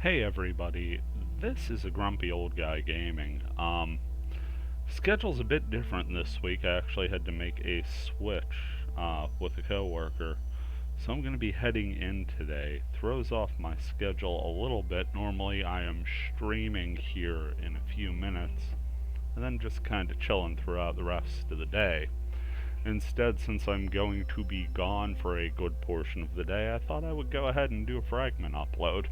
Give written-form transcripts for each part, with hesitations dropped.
Hey everybody, this is a grumpy old guy gaming. Schedule's a bit different this week. I actually had to make a switch with a coworker, so I'm going to be heading in today. Throws off my schedule a little bit. Normally I am streaming here in a few minutes, and then just kind of chilling throughout the rest of the day. Instead, since I'm going to be gone for a good portion of the day, I thought I would go ahead and do a Fragment upload.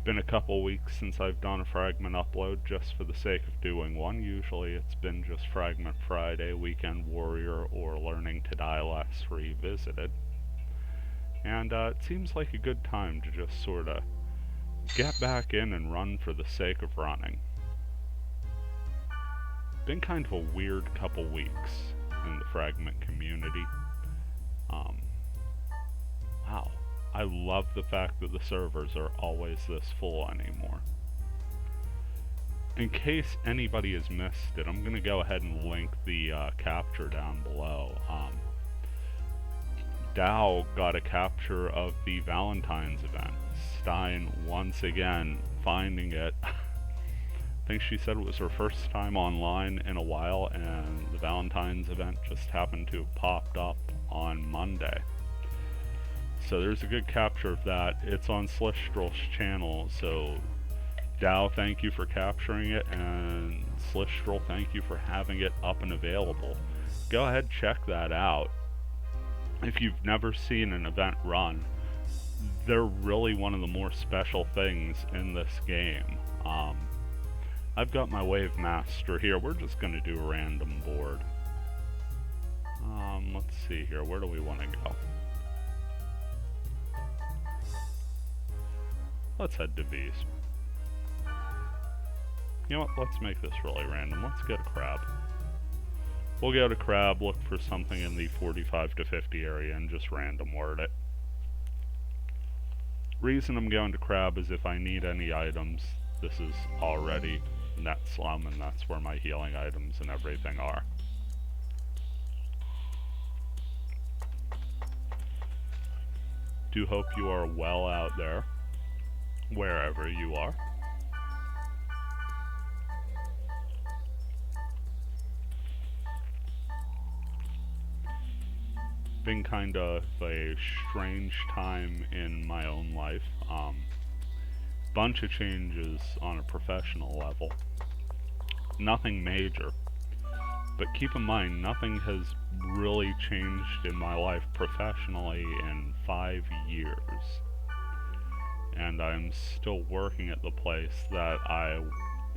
Been a couple weeks since I've done a Fragment upload just for the sake of doing one. Usually it's been just Fragment Friday, Weekend Warrior, or Learning to Die Less Revisited. And it seems like a good time to just sort of get back in and run for the sake of running. Been kind of a weird couple weeks in the Fragment community. Wow. I love the fact that the servers are always this full anymore. In case anybody has missed it, I'm going to go ahead and link the capture down below. Dow got a capture of the Valentine's event. Stein, once again, finding it. I think she said it was her first time online in a while, and the Valentine's event just happened to have popped up on Monday. So there's a good capture of that. It's on Slystral's channel, so Dow, thank you for capturing it, and Slystral, thank you for having it up and available. Go ahead, check that out. If you've never seen an event run, they're really one of the more special things in this game. I've got my Wave Master here. We're just going to do a random board. Let's see here. Where do we want to go? Let's head to V's. You know what, let's make this really random. Let's go to Crab. We'll go to Crab, look for something in the 45 to 50 area, and just random word it. Reason I'm going to Crab is if I need any items, this is already Net Slum, and that's where my healing items and everything are. Do hope you are well out there, wherever you are. Been kind of a strange time in my own life. Bunch of changes on a professional level. Nothing major, but keep in mind, nothing has really changed in my life professionally in 5 years. And I'm still working at the place that I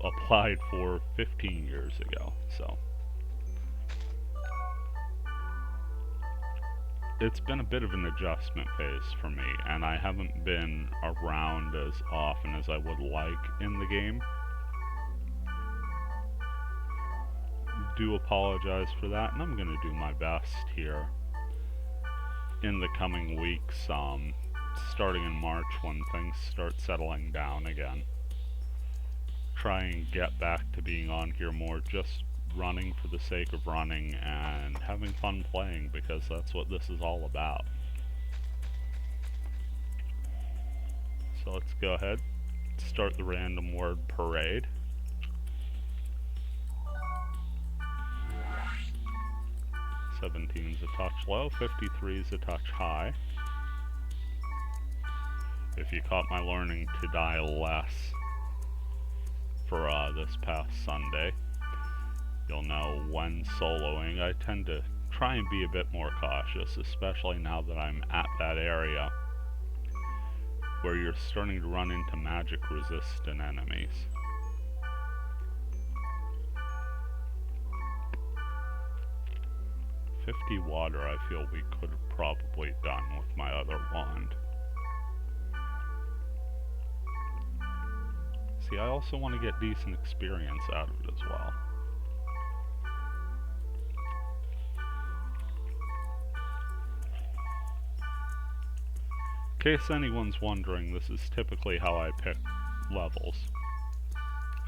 applied for 15 years ago, so it's been a bit of an adjustment phase for me, and I haven't been around as often as I would like in the game. Do apologize for that, and I'm gonna do my best here in the coming weeks, starting in March when things start settling down again. Try and get back to being on here more, just running for the sake of running and having fun playing, because that's what this is all about. So let's go ahead, start the random word parade. '17's a touch low, 53's a touch high. If you caught my Learning to Die Less for this past Sunday, you'll know when soloing, I tend to try and be a bit more cautious, especially now that I'm at that area where you're starting to run into magic resistant enemies. $50 water I feel we could have probably done with my other wand. See, I also want to get decent experience out of it as well. In case anyone's wondering, this is typically how I pick levels.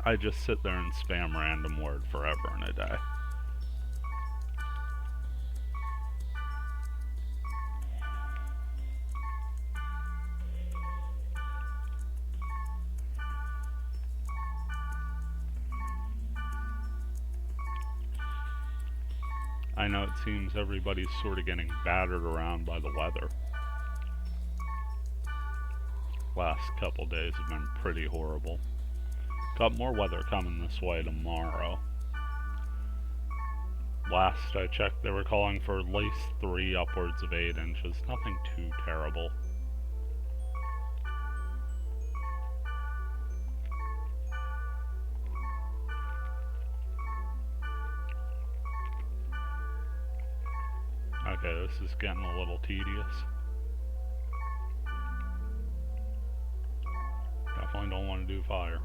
I just sit there and spam random word forever and a day. I know it seems everybody's sort of getting battered around by the weather. Last couple days have been pretty horrible. Got more weather coming this way tomorrow. Last I checked, they were calling for at least 3 upwards of 8 inches. Nothing too terrible. Okay, this is getting a little tedious. Definitely don't want to do fire.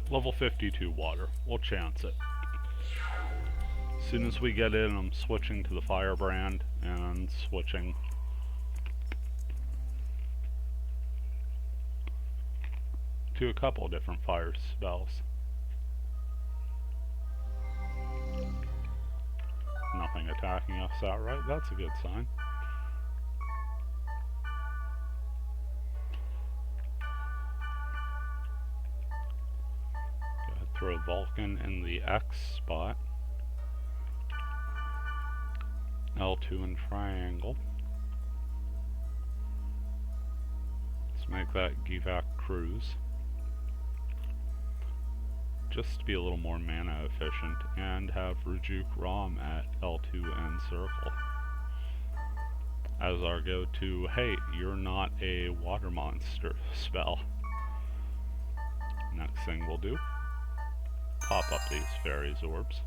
Level 52 water. We'll chance it. As soon as we get in, I'm switching to the firebrand and switching to a couple different fire spells. Nothing attacking us outright. That's a good sign. Throw Vulcan in the X spot. L2 in triangle. Let's make that Givac cruise. Just to be a little more mana efficient, and have Rujuk Rom at L2 and circle. As our go-to, hey, you're not a water monster spell. Next thing we'll do, pop up these fairies orbs.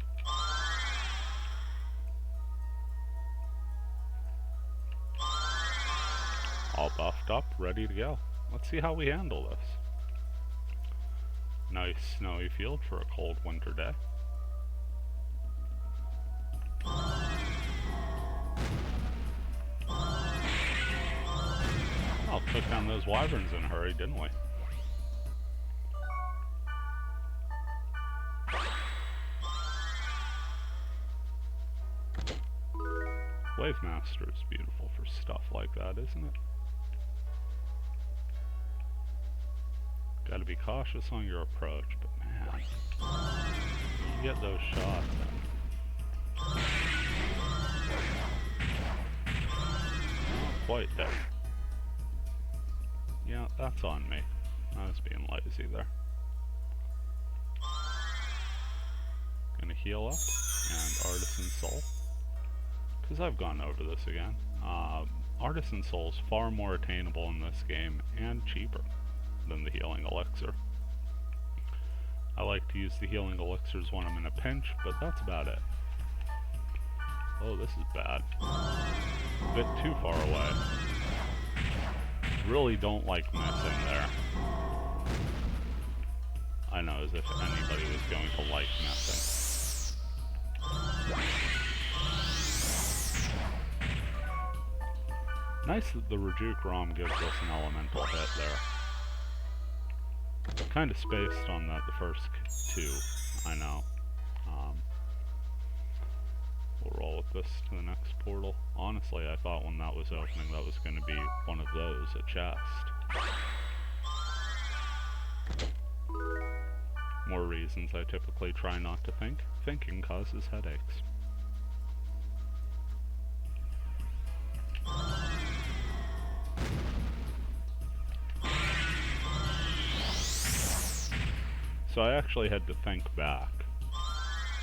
All buffed up, ready to go. Let's see how we handle this. Nice snowy field for a cold winter day. Oh, took down those wyverns in a hurry, didn't we? Wave Master is beautiful for stuff like that, isn't it? Gotta be cautious on your approach, but man, you get those shots in. Not quite there. Yeah, that's on me. I was being lazy there. Gonna heal up, and Artisan Soul. Because I've gone over this again. Artisan Soul is far more attainable in this game, and cheaper than the healing elixir. I like to use the healing elixirs when I'm in a pinch, but that's about it. Oh, this is bad. A bit too far away. Really don't like missing there. I know, as if anybody was going to like missing. Nice that the Rujuk Rom gives us an elemental hit there. Kind of spaced on that the first 2, I know. We'll roll with this to the next portal. Honestly, I thought when that was opening that was going to be one of those, a chest. More reasons I typically try not to think. Thinking causes headaches. So I actually had to think back,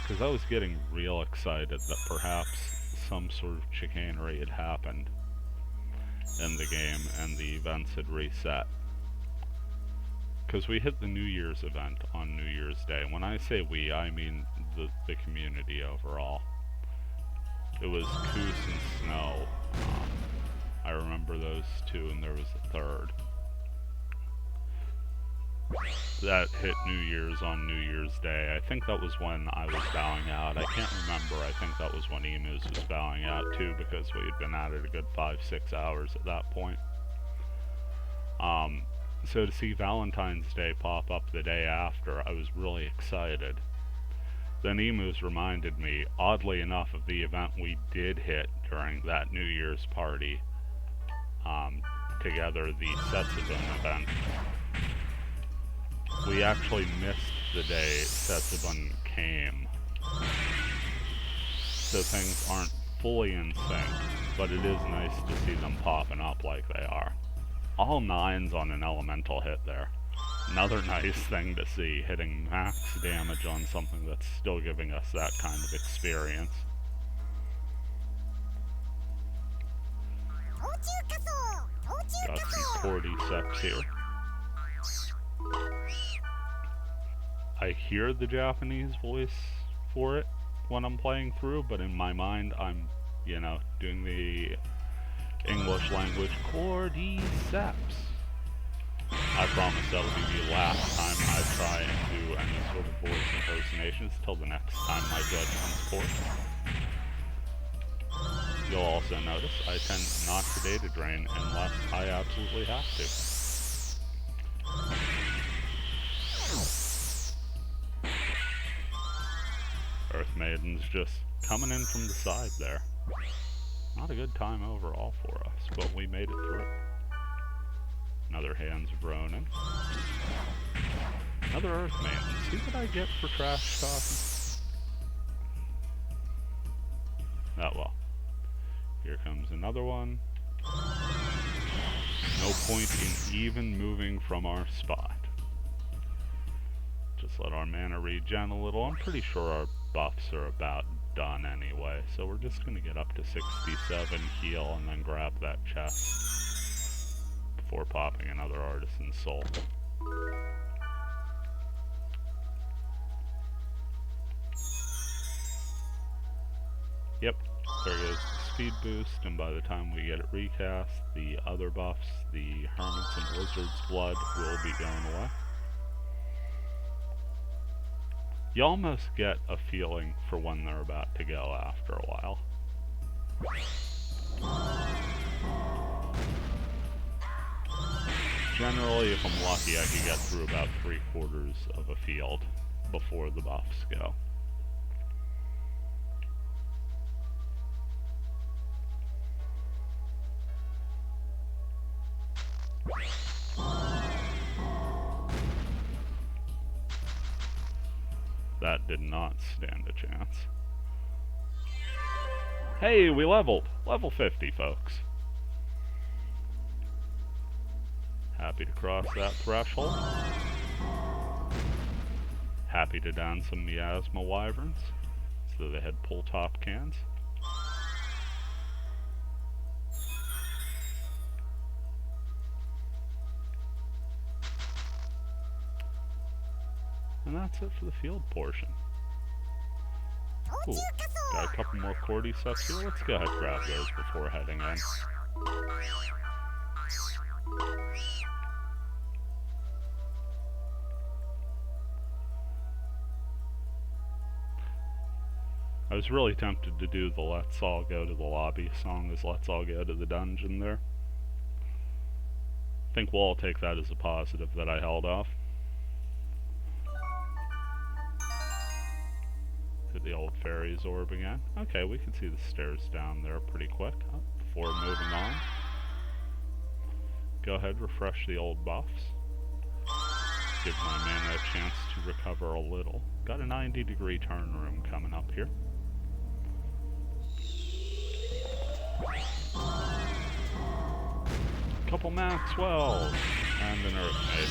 because I was getting real excited that perhaps some sort of chicanery had happened in the game and the events had reset. Because we hit the New Year's event on New Year's Day. When I say we, I mean the community overall. It was Koos and Snow. I remember those 2, and there was a third. That hit New Year's on New Year's Day. I think that was when I was bowing out. I can't remember. I think that was when Emus was bowing out too, because we had been at it a good 5-6 hours at that point. So to see Valentine's Day pop up the day after, I was really excited. Then Emus reminded me, oddly enough, of the event we did hit during that New Year's party. Together, the Setsubun event. We actually missed the day Setsubun came. So things aren't fully in sync, but it is nice to see them popping up like they are. All 9s on an elemental hit there. Another nice thing to see, hitting max damage on something that's still giving us that kind of experience. Got some cordyceps here. I hear the Japanese voice for it when I'm playing through, but in my mind I'm, you know, doing the English language cordyceps. I promise that'll be the last time I try and do any sort of voice impersonations till the next time my judge comes forth. You'll also notice I tend not to data drain unless I absolutely have to. Earth Maiden's just coming in from the side there. Not a good time overall for us, but we made it through. Another Hands of Ronin. Another Earth Maiden. See what I get for trash talking? Oh well. Here comes another one. No point in even moving from our spot. Just let our mana regen a little. I'm pretty sure our buffs are about done anyway, so we're just going to get up to 67, heal, and then grab that chest before popping another Artisan Soul. Yep, there goes the speed boost, and by the time we get it recast, the other buffs, the Hermit's and Wizard's Blood, will be going away. You almost get a feeling for when they're about to go after a while. Generally, if I'm lucky, I can get through about 3/4 of a field before the buffs go. That did not stand a chance. Hey, we leveled! Level 50, folks. Happy to cross that threshold. Happy to down some miasma wyverns, so they had pull top cans. And that's it for the field portion. Ooh, got a couple more cordyceps here. Let's go ahead and grab those before heading in. I was really tempted to do the Let's All Go to the Lobby song as Let's All Go to the Dungeon there. I think we'll all take that as a positive that I held off. Hit the old fairy's orb again. Okay, we can see the stairs down there pretty quick. Before moving on, go ahead, refresh the old buffs. Give my mana a chance to recover a little. Got a 90-degree turn room coming up here. Couple Maxwells and an Earth Maiden.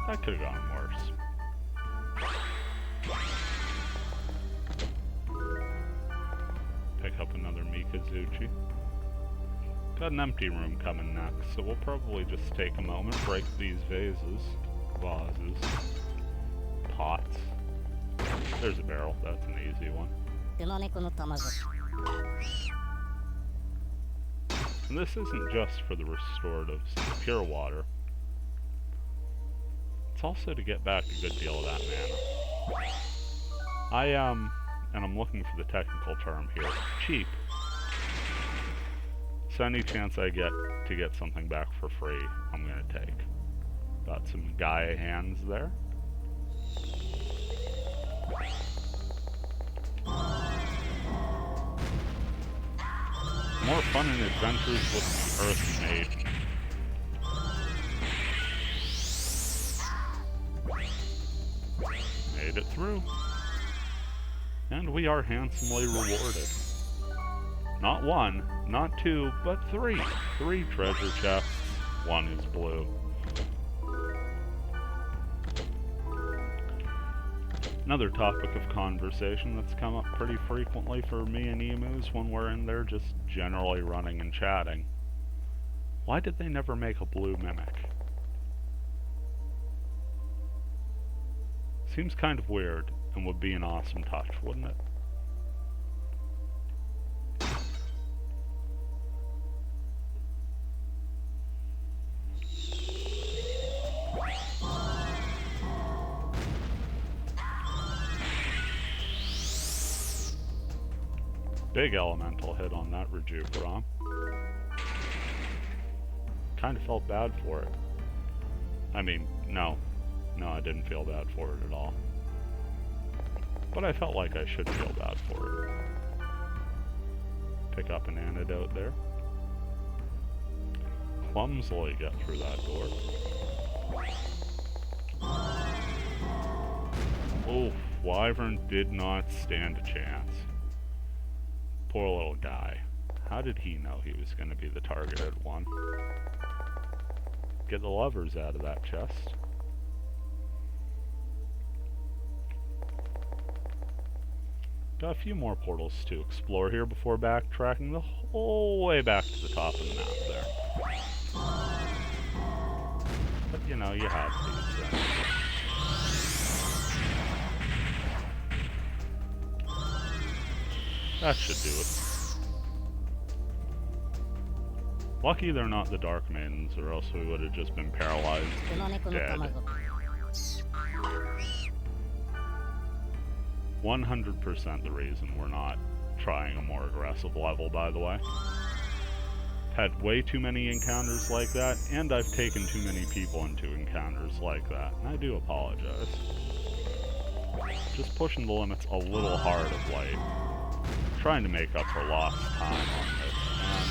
That could have gone worse. Pick up another Mikazuchi. Got an empty room coming next, so we'll probably just take a moment, break these vases, pots. There's a barrel, that's an easy one. And this isn't just for the restoratives and the pure water. It's also to get back a good deal of that mana. And I'm looking for the technical term here, cheap. So any chance I get to get something back for free, I'm gonna take. Got some Gaia hands there. More fun and adventures with the Earth Maiden. made it through. And we are handsomely rewarded. Not one, not two, but three. 3 treasure chests. 1 is blue. Another topic of conversation that's come up pretty frequently for me and emus when we're in there just generally running and chatting. Why did they never make a blue mimic? Seems kind of weird and would be an awesome touch, wouldn't it? Big elemental hit on that Rejuveron. Kind of felt bad for it. I mean, no, I didn't feel bad for it at all. But I felt like I should feel bad for it. Pick up an antidote there. Clumsily get through that door. Oof, Wyvern did not stand a chance. Poor little guy. How did he know he was going to be the targeted one? Get the levers out of that chest. Got a few more portals to explore here before backtracking the whole way back to the top of the map there. But you know, you have these. That should do it. Lucky they're not the Dark Maidens, or else we would have just been paralyzed and dead. 100% the reason we're not trying a more aggressive level, by the way. Had way too many encounters like that, and I've taken too many people into encounters like that, and I do apologize. Just pushing the limits a little hard of late. Trying to make up for lost time on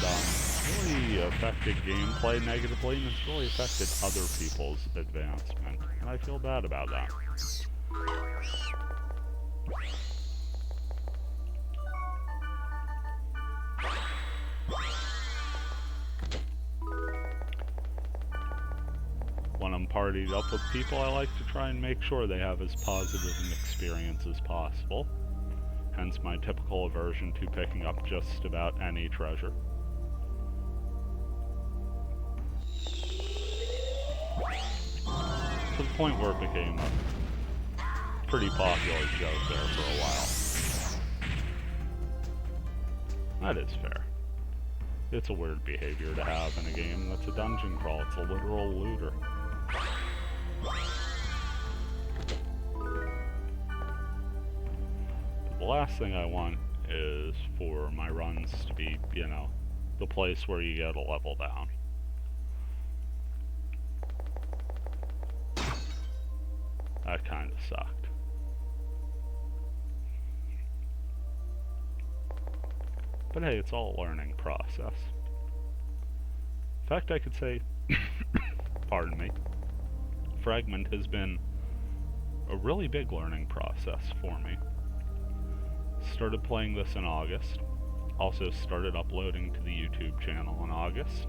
this, and really affected gameplay negatively, and it's really affected other people's advancement, and I feel bad about that. When I'm partied up with people, I like to try and make sure they have as positive an experience as possible. Hence my typical aversion to picking up just about any treasure. To the point where it became a pretty popular joke there for a while. That is fair. It's a weird behavior to have in a game that's a dungeon crawl. It's a literal looter. The last thing I want is for my runs to be, you know, the place where you get a level down. That kind of sucked. But hey, it's all a learning process. In fact, I could say, pardon me, Fragment has been a really big learning process for me. Started playing this in August. Also started uploading to the YouTube channel in August.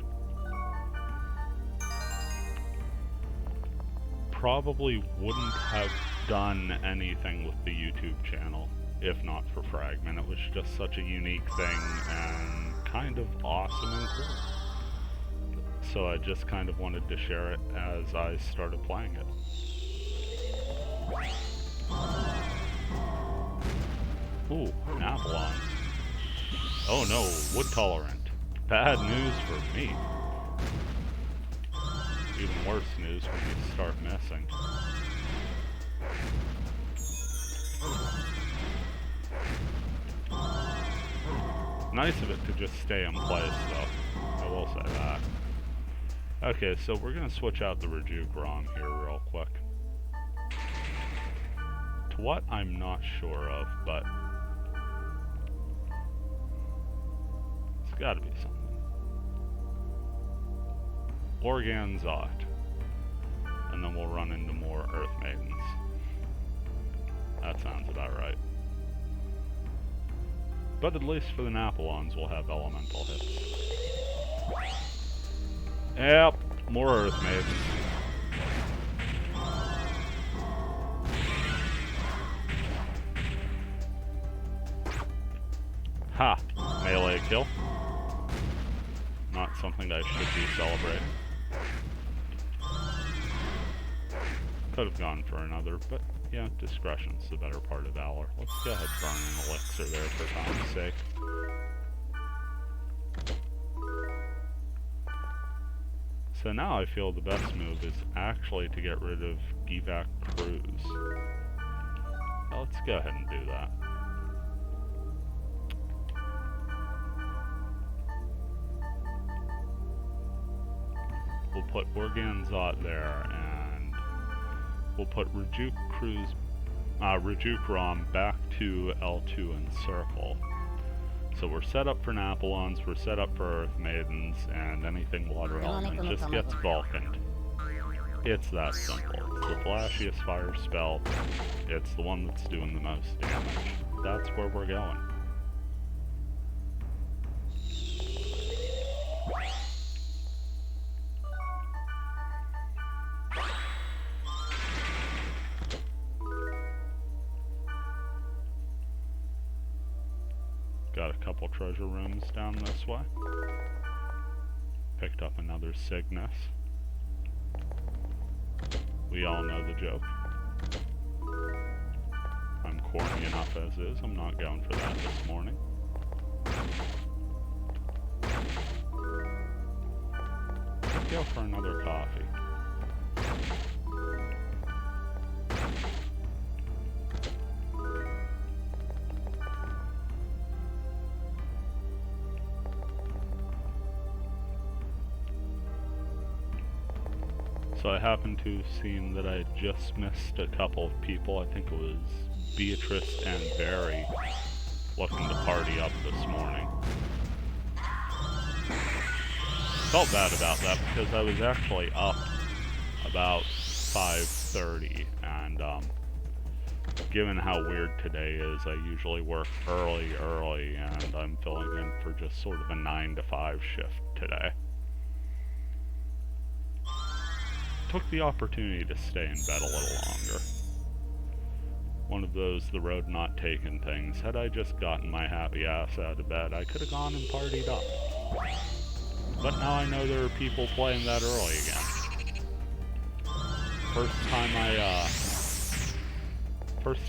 Probably wouldn't have done anything with the YouTube channel if not for Fragment. It was just such a unique thing and kind of awesome and cool. So I just kind of wanted to share it as I started playing it. Ooh, Avalons. Oh no, wood tolerant. Bad news for me. Even worse news when you start missing. Nice of it to just stay in place though. I will say that. Okay, so we're gonna switch out the Rejuveron here real quick. To what, I'm not sure of, but it's gotta be something. Organzot. And then we'll run into more Earth Maidens. that sounds about right. But at least for the Napoleons, we'll have elemental hits. Yep, more Earth Maidens. Ha! Melee kill. Not something I should be celebrating. Could have gone for another, but yeah, discretion's the better part of valor. Let's go ahead and burn an elixir there for time's sake. So now I feel the best move is actually to get rid of evac crews. Well, let's go ahead and do that. We'll put Organzot there, and we'll put Rejuke crews, Rejuke Rom back to L2 and Circle. So we're set up for Napoleons, we're set up for Earth Maidens, and anything water element just gets Vulcaned. It's that simple. It's the flashiest fire spell. It's the one that's doing the most damage. That's where we're going. Got a couple treasure rooms down this way. Picked up another Cygnus. We all know the joke. I'm corny enough as is. I'm not going for that this morning. Let's go for another coffee. So I happened to have seen that I had just missed a couple of people. I think it was Beatrice and Barry looking to party up this morning. Felt bad about that because I was actually up about 5:30, and given how weird today is, I usually work early, and I'm filling in for just sort of a 9 to 5 shift today. Took the opportunity to stay in bed a little longer. One of those the road not taken things. Had I just gotten my happy ass out of bed, I could have gone and partied up. But now I know there are people playing that early again. First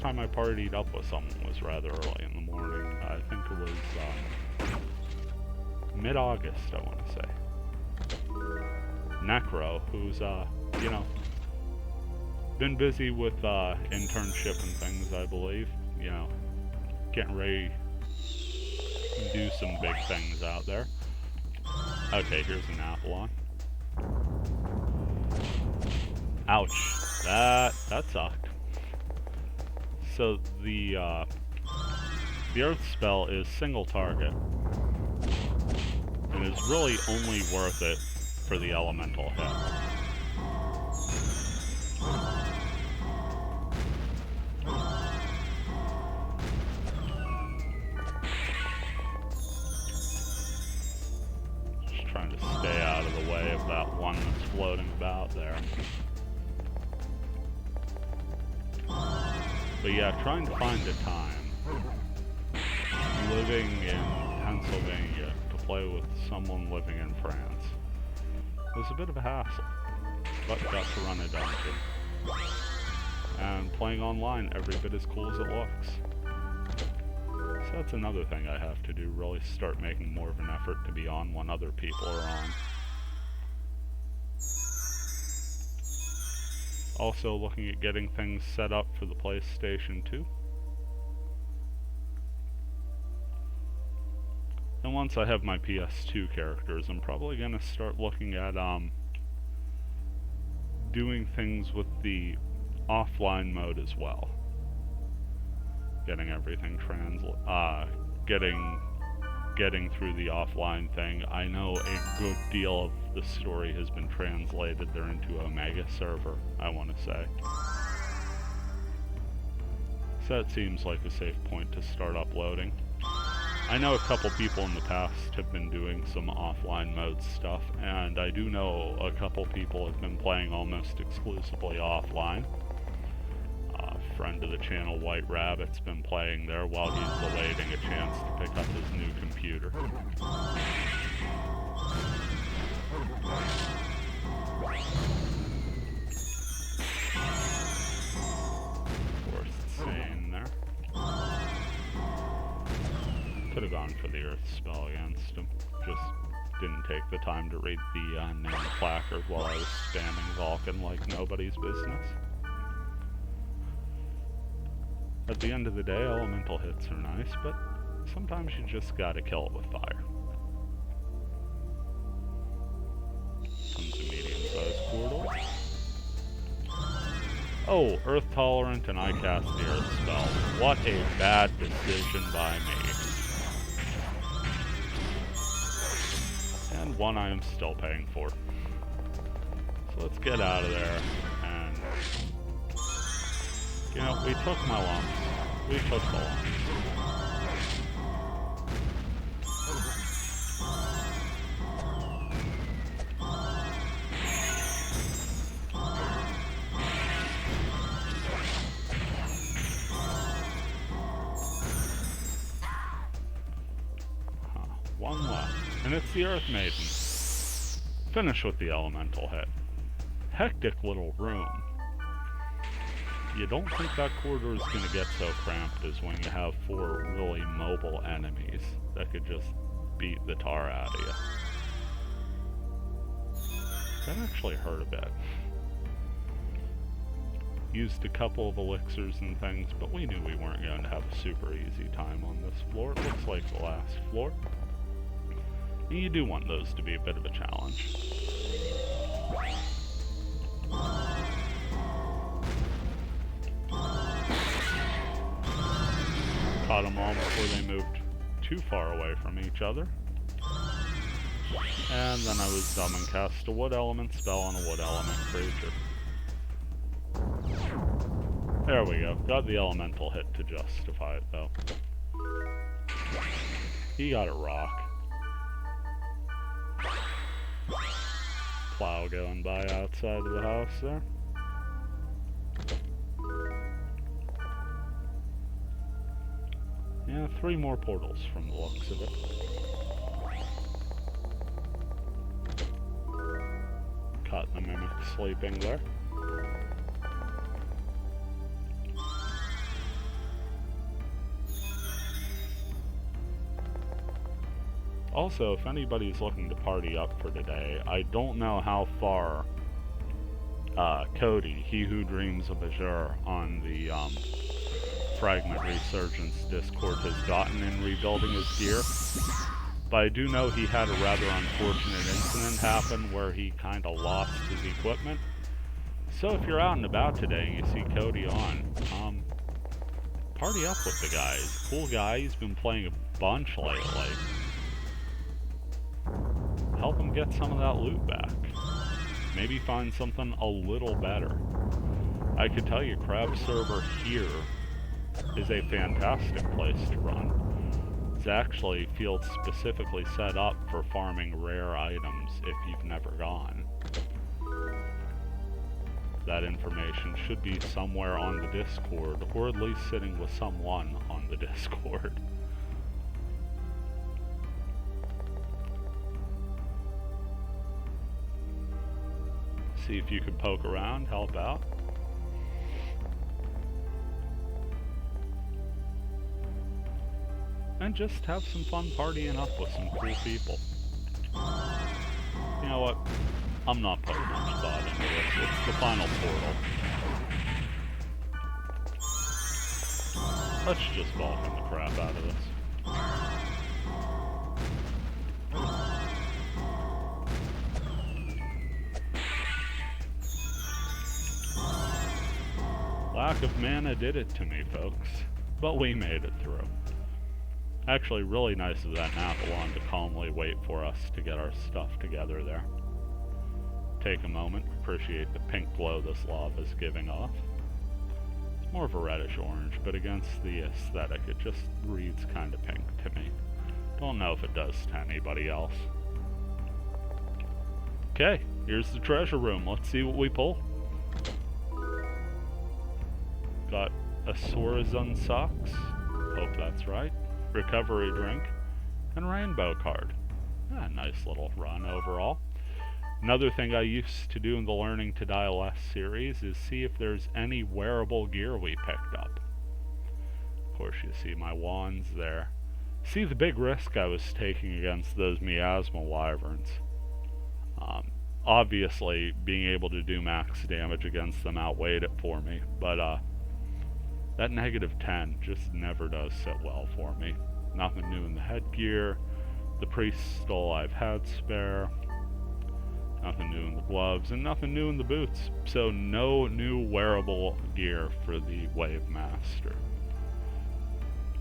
time I partied up with someone was rather early in the morning. I think it was mid-August, I want to say. Necro, who's you know, been busy with internship and things, I believe. You know, getting ready to do some big things out there. Okay, here's an Apollon. Ouch. That sucked. So the Earth spell is single target, and is really only worth it for the elemental hit. Just trying to stay out of the way of that one that's floating about there. But yeah, trying to find a time. Living in Pennsylvania to play with someone living in France was a bit of a hassle, but got to run a dungeon. And playing online every bit as cool as it looks. So that's another thing I have to do, really start making more of an effort to be on when other people are on. Also looking at getting things set up for the PlayStation 2. And once I have my PS2 characters, I'm probably going to start looking at doing things with the offline mode as well. Getting everything getting through the offline thing. I know a good deal of the story has been translated there into Omega server, I want to say. So that seems like a safe point to start uploading. I know a couple people in the past have been doing some offline mode stuff, and I do know a couple people have been playing almost exclusively offline. Friend of the channel, White Rabbit's been playing there while he's awaiting a chance to pick up his new computer. Of course, it's saying there. Could have gone for the Earth spell against him. Just didn't take the time to read the name placard while I was spamming Vulcan like nobody's business. At the end of the day, elemental hits are nice, but sometimes you just gotta kill it with fire. Comes a medium-sized portal. Oh, Earth Tolerant, and I cast the Earth spell. What a bad decision by me. And one I am still paying for. So let's get out of there, and... You know, we took my lumps. We took the lumps. One left. And it's the Earth Maiden. Finish with the elemental hit. Hectic little room. You don't think that corridor is going to get so cramped as when you have 4 really mobile enemies that could just beat the tar out of you. That actually hurt a bit. Used a couple of elixirs and things, but we knew we weren't going to have a super easy time on this floor. It looks like the last floor. And you do want those to be a bit of a challenge. Caught them all before they moved too far away from each other. And then I was dumb and cast a wood element spell on a wood element creature. There we go. Got the elemental hit to justify it, though. He got a rock. Plow going by outside of the house there. Yeah, 3 more portals from the looks of it. Caught the mimic sleeping there. Also, if anybody's looking to party up for today, I don't know how far Cody, he who dreams of Azure, on the Fragment Resurgence Discord has gotten in rebuilding his gear. But I do know he had a rather unfortunate incident happen where he kind of lost his equipment. So if you're out and about today and you see Cody on, party up with the guy. He's a cool guy, he's been playing a bunch lately. Help him get some of that loot back. Maybe find something a little better. I could tell you Crab Server here is a fantastic place to run. It's actually field specifically set up for farming rare items if you've never gone. That information should be somewhere on the Discord, or at least sitting with someone on the Discord. See if you could poke around, help out. And just have some fun partying up with some cool people. You know what? I'm not putting much thought into this. It's the final portal. Let's just Vulcan the crap out of this. Lack of mana did it to me, folks. But we made it through. Actually, really nice of that Napalon to calmly wait for us to get our stuff together there. Take a moment, appreciate the pink glow this lava is giving off. more of a reddish orange, but against the aesthetic, it just reads kind of pink to me. Don't know if it does to anybody else. Okay, here's the treasure room. Let's see what we pull. Got a Sorazun socks. Hope that's right. Recovery drink. And rainbow card. Nice little run overall. Another thing I used to do in the Learning to Die Less series is see if there's any wearable gear we picked up. Of course, you see my wands there. See the big risk I was taking against those miasma wyverns. Obviously, being able to do max damage against them outweighed it for me, but that -10 just never does sit well for me. Nothing new in the headgear. The priest stole I've had spare. Nothing new in the gloves, and nothing new in the boots. So no new wearable gear for the Wave Master.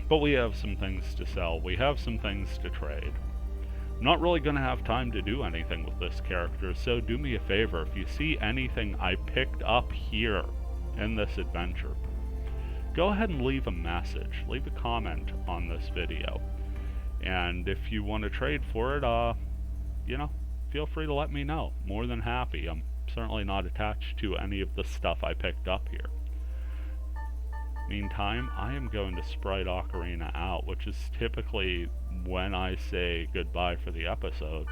But we have some things to sell. We have some things to trade. I'm not really going to have time to do anything with this character, so do me a favor. If you see anything I picked up here in this adventure, go ahead and leave a message. Leave a comment on this video. And if you want to trade for it, feel free to let me know. More than happy. I'm certainly not attached to any of the stuff I picked up here. Meantime, I am going to Sprite Ocarina out, which is typically when I say goodbye for the episode.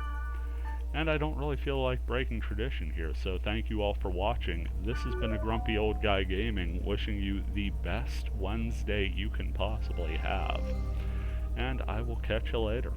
And I don't really feel like breaking tradition here, so thank you all for watching. This has been a Grumpy Old Guy Gaming, wishing you the best Wednesday you can possibly have. And I will catch you later.